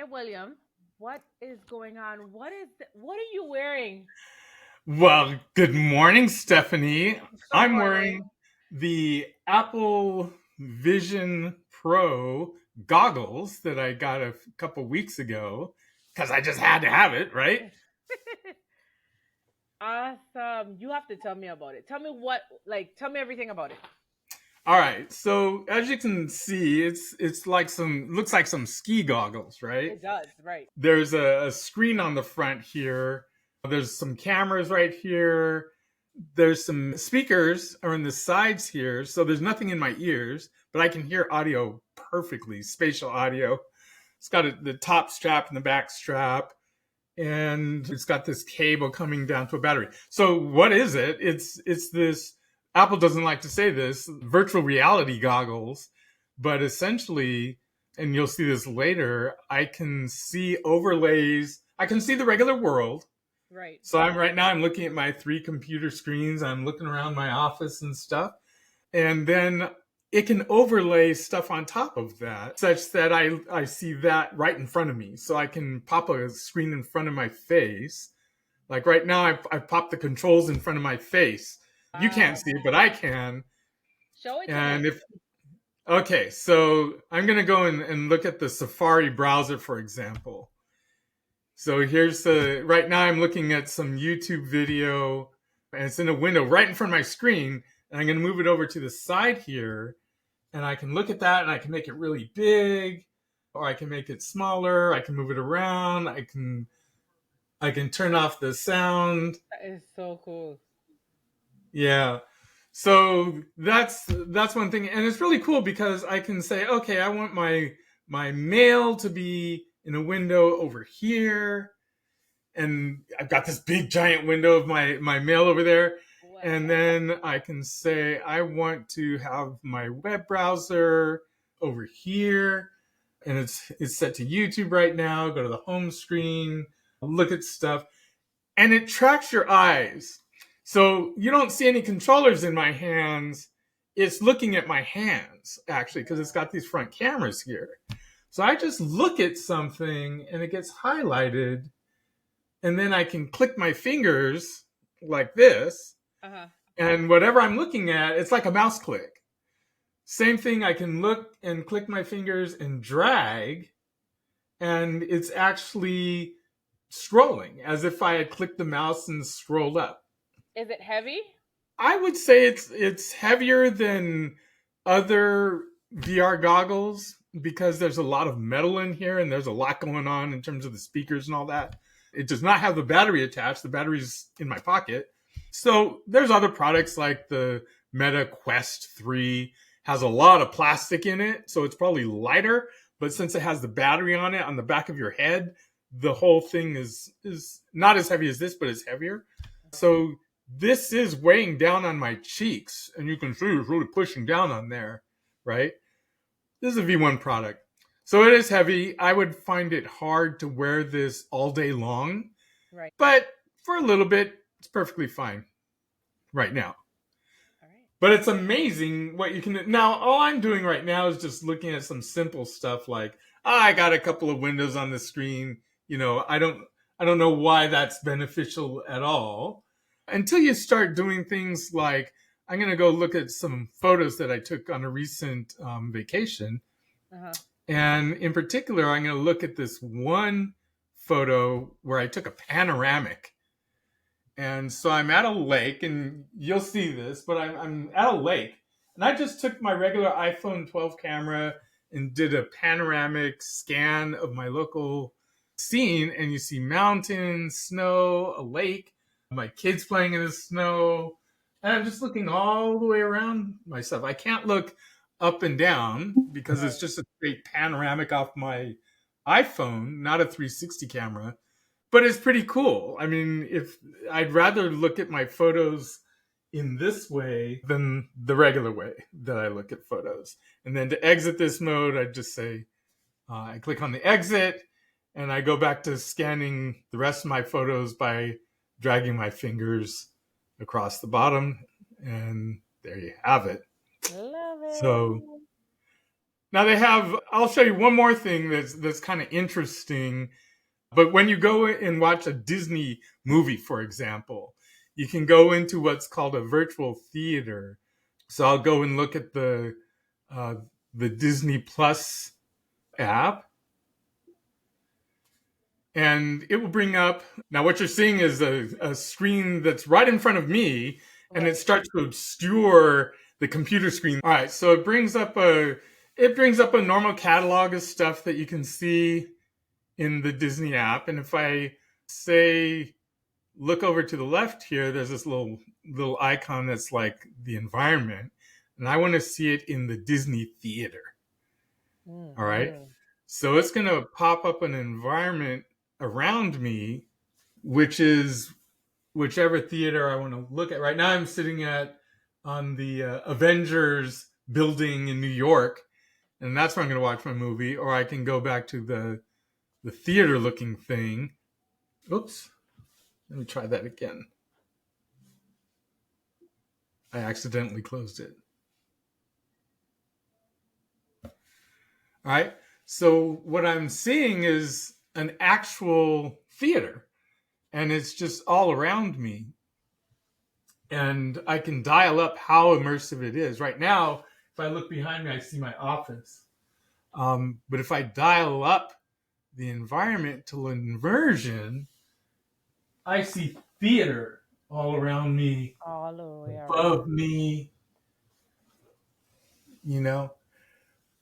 William, what is going on? What are you wearing? Well, good morning, Stephanie. Good I'm morning. wearing the Apple Vision Pro goggles that I got a couple weeks ago because I just had to have it, right? Awesome. You have to tell me about it. Tell me tell me everything about it. All right. So as you can see, it's like some looks like some ski goggles, right? It does, right. There's a screen on the front here. There's some cameras right here. There's some speakers are in the sides here, so there's nothing in my ears, but I can hear audio perfectly, spatial audio. It's got the top strap and the back strap, and it's got this cable coming down to a battery. So what is it? It's this, Apple doesn't like to say this, virtual reality goggles, but essentially, and you'll see this later, I can see overlays. I can see the regular world. Right. So I'm looking at my 3 computer screens. I'm looking around my office and stuff. And then it can overlay stuff on top of that such that I see that right in front of me. So I can pop a screen in front of my face. Like right now, I've popped the controls in front of my face. You can't Wow. see it, but I can. Show it to And me. if, okay, so I'm going to go and look at the Safari browser, for example. So right now I'm looking at some YouTube video and it's in a window right in front of my screen. And I'm going to move it over to the side here and I can look at that and I can make it really big or I can make it smaller. I can move it around. I can turn off the sound. That is so cool. Yeah. So that's one thing. And it's really cool because I can say, okay, I want my mail to be in a window over here and I've got this big giant window of my mail over there. And Wow. then I can say I want to have my web browser over here, and it's set to YouTube right now. Go to the home screen, look at stuff, and it tracks your eyes. So you don't see any controllers in my hands. It's looking at my hands actually because it's got these front cameras here. So I just look at something and it gets highlighted and then I can click my fingers like this, Uh-huh. and whatever I'm looking at, it's like a mouse click. Same thing, I can look and click my fingers and drag, and it's actually scrolling as if I had clicked the mouse and scrolled up. Is it heavy? I would say it's heavier than other VR goggles because there's a lot of metal in here and there's a lot going on in terms of the speakers and all that. It does not have the battery attached. The battery's in my pocket. So there's other products like the Meta Quest 3 has a lot of plastic in it, so it's probably lighter, but since it has the battery on it on the back of your head, the whole thing is not as heavy as this, but it's heavier. So this is weighing down on my cheeks, and you can see it's really pushing down on there, right? This is a V1 product. So it is heavy. I would find it hard to wear this all day long, Right. but for a little bit, it's perfectly fine right now. All right. But it's amazing what you can do. Now, all I'm doing right now is just looking at some simple stuff like, I got a couple of windows on the screen. I don't know why that's beneficial at all. Until you start doing things like, I'm going to go look at some photos that I took on a recent vacation. Uh-huh. And in particular, I'm going to look at this one photo where I took a panoramic. And so I'm at a lake, and you'll see this, but I'm at a lake. And I just took my regular iPhone 12 camera and did a panoramic scan of my local scene. And you see mountains, snow, a lake, my kids playing in the snow. And I'm just looking all the way around myself. I can't look up and down because it's Right. just a straight panoramic off my iPhone, not a 360 camera. But it's pretty cool. I mean, if I'd rather look at my photos in this way than the regular way that I look at photos. And then to exit this mode, I just say, I click on the exit and I go back to scanning the rest of my photos by dragging my fingers across the bottom. And there you have it. Love it. So Now they have. I'll show you one more thing that's kind of interesting. But when you go and watch a Disney movie, for example, you can go into what's called a virtual theater. So I'll go and look at uh, the Disney Plus app, and it will bring up. Now, what you're seeing is a screen that's right in front of me, and it Right. starts to obscure the computer screen. All right, so it brings up a normal catalog of stuff that you can see in the Disney app, and if I say look over to the left here, there's this little icon that's like the environment, and I want to see it in the Disney theater. All right. Mm-hmm. So it's going to pop up an environment around me, which is whichever theater I want to look at. Right now, I'm sitting at on the Avengers building in New York, and that's where I'm going to watch my movie. Or I can go back to the theater looking thing. Oops. Let me try that again. I accidentally closed it. All right. So what I'm seeing is an actual theater, and it's just all around me. And I can dial up how immersive it is. Right now, if I look behind me, I see my office. But if I dial up the environment to inversion, I see theater all around me, All the way above around. me, you know.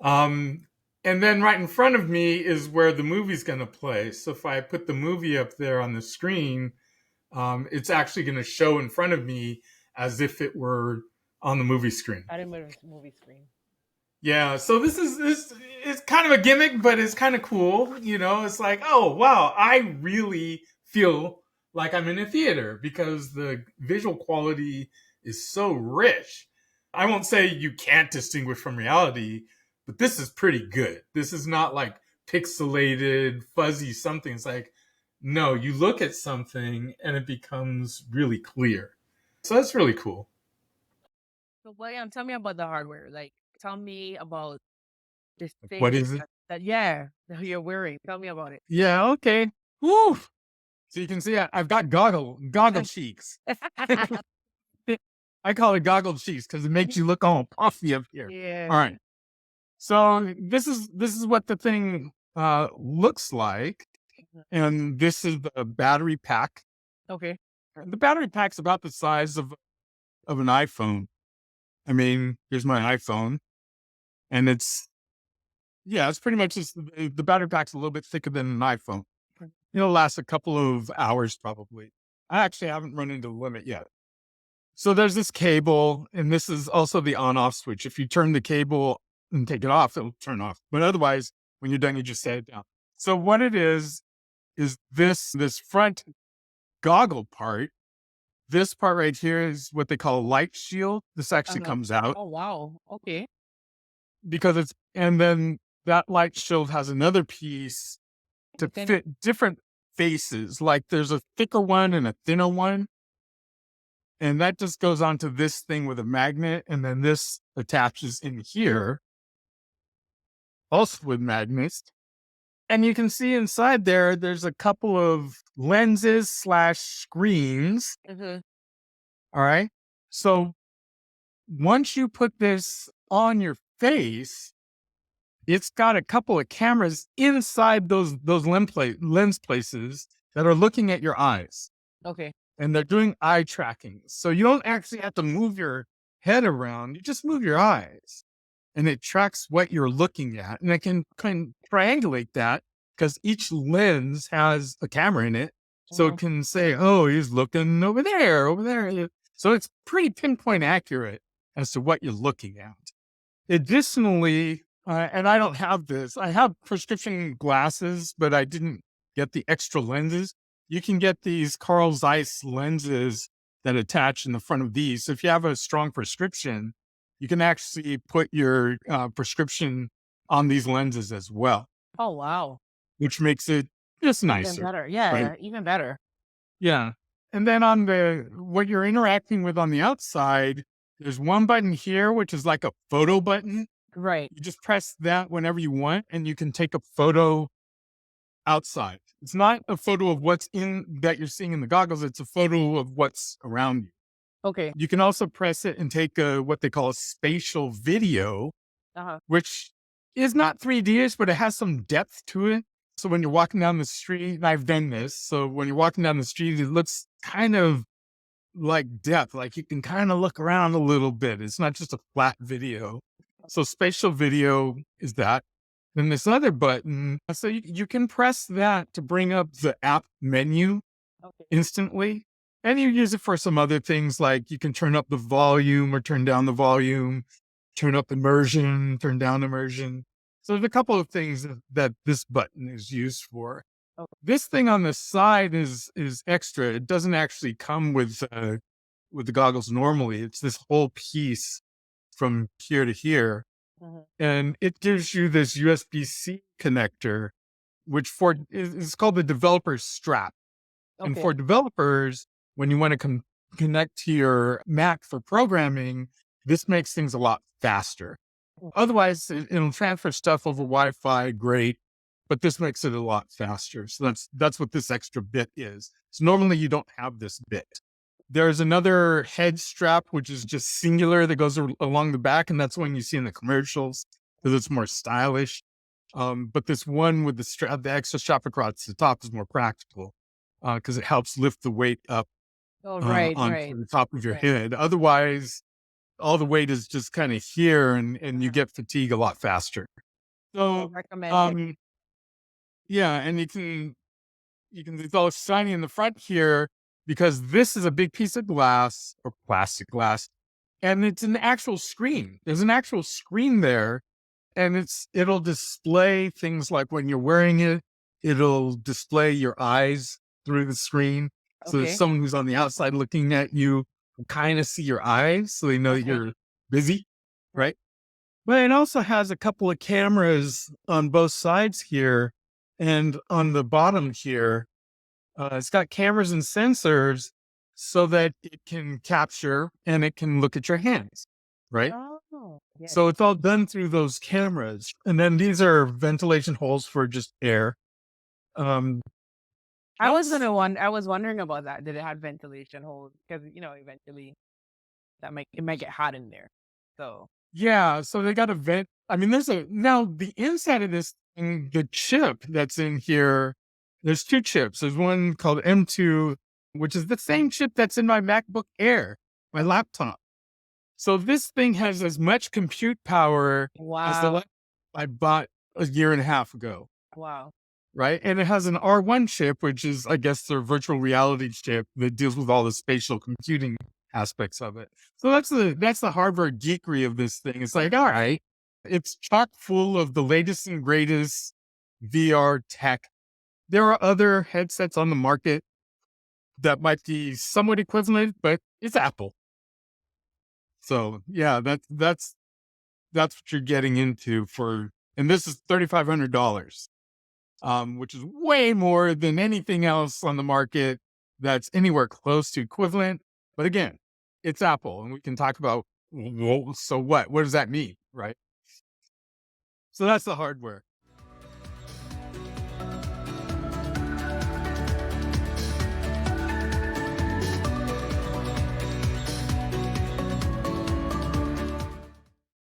Um, and then right in front of me is where the movie's going to play. So if I put the movie up there on the screen, it's actually going to show in front of me as if it were on the movie screen. I remember movie screen. Yeah, so this is kind of a gimmick, but it's kind of cool. It's like, oh wow, I really feel like I'm in a theater because the visual quality is so rich. I won't say you can't distinguish from reality, but this is pretty good. This is not like pixelated, fuzzy something. It's like, no, you look at something and it becomes really clear. So that's really cool. So, William, tell me about the hardware. Like, tell me about this What thing is it? that yeah, that you're wearing. Tell me about it. Yeah, okay. Woo! So you can see I've got goggle cheeks. I call it goggle cheeks because it makes you look all puffy up here. Yeah. All right. So this is what the thing looks like, Mhm. and this is the battery pack. Okay. The battery pack's about the size of an iPhone. I mean, here's my iPhone, and it's pretty much just the battery pack's a little bit thicker than an iPhone. It'll last a couple of hours probably. I actually haven't run into the limit yet. So there's this cable, and this is also the on-off switch. If you turn the cable and take it off, it'll turn off. But otherwise, when you're done, you just set it down. So what it is this front goggle part. This part right here is what they call a light shield. This actually Uh-huh. comes out Oh wow. Okay. because and then that light shield has another piece to Then fit different faces. Like there's a thicker one and a thinner one. And that just goes onto this thing with a magnet, and then this attaches in here, also with magnets. And you can see inside there's a couple of lenses slash screens. mhm. All right. So once you put this on your face, it's got a couple of cameras inside those lens places that are looking at your eyes. Okay. And they're doing eye tracking. So you don't actually have to move your head around. You just move your eyes and it tracks what you're looking at. And it can kind of triangulate that because each lens has a camera in it. So it Mhm. can say, oh, he's looking over there, over there. So it's pretty pinpoint accurate as to what you're looking at. Additionally, and I don't have this, I have prescription glasses, but I didn't get the extra lenses. You can get these Carl Zeiss lenses that attach in the front of these. So if you have a strong prescription, you can actually put your prescription on these lenses as well, Oh wow. which makes it just Even nicer, better. right? Yeah. Even better. Yeah. And then on what you're interacting with on the outside, there's one button here, which is like a photo button. Right. You just press that whenever you want, and you can take a photo outside. It's not a photo of what's in that you're seeing in the goggles. It's a photo of what's around you. Okay. You can also press it and take what they call a spatial video, Uh-huh. which is not 3D-ish, but it has some depth to it. So when you're walking down the street, and I've done this, so when you're walking down the street, it looks kind of like depth, like you can kind of look around a little bit. It's not just a flat video. So spatial video is that. Then this other button, so you can press that to bring up the app menu Okay. instantly. And you use it for some other things, like you can turn up the volume or turn down the volume, turn up immersion, turn down immersion. So there's a couple of things that this button is used for. Okay. This thing on the side is extra. It doesn't actually come with the goggles normally. It's this whole piece from here to here. Mhm. And it gives you this USB-C connector, which is called the developer strap. And Okay. for developers, when you want to connect to your Mac for programming, this makes things a lot faster. Mm. Otherwise, it'll transfer stuff over Wi-Fi, great, but this makes it a lot faster. So that's what this extra bit is. So normally you don't have this bit. There's another head strap, which is just singular that goes along the back, and that's one you see in the commercials because it's more stylish. But this one with the extra strap across the top is more practical because it helps lift the weight up Oh, right, onto right, the top of your right. head. Otherwise, all the weight is just kind of here, and you get fatigue a lot faster. So So, recommended. yeah, and it's all shiny in the front here because this is a big piece of glass or plastic glass, and it's an actual screen. There's an actual screen there, and it'll display things like when you're wearing it, it'll display your eyes through the screen. So there's Okay. someone who's on the outside looking at you can kind of see your eyes, so they know that Okay. you're busy, right? But it also has a couple of cameras on both sides here, and on the bottom here, it's got cameras and sensors so that it can capture and it can look at your hands, right? Oh, yes. So it's all done through those cameras. And then these are ventilation holes for just air. Um, I was that's, wondering about that. Did it have ventilation holes? Because eventually it might get hot in there. So yeah. So they got a vent. I mean, now the inside of this thing, the chip that's in here, there's two chips. There's one called M2, which is the same chip that's in my MacBook Air, my laptop. So this thing has as much compute power as the wow, laptop I bought a year and a half ago. wow. Right. And it has an R1 chip, which is, I guess, their virtual reality chip that deals with all the spatial computing aspects of it. So that's the hardware geekery of this thing. It's like, all right, it's chock full of the latest and greatest VR tech. There are other headsets on the market that might be somewhat equivalent, but it's Apple. So yeah, that's what you're getting into and this is $3,500. Which is way more than anything else on the market that's anywhere close to equivalent. But again, it's Apple, and we can talk about, well, so what? What does that mean, right? So that's the hardware.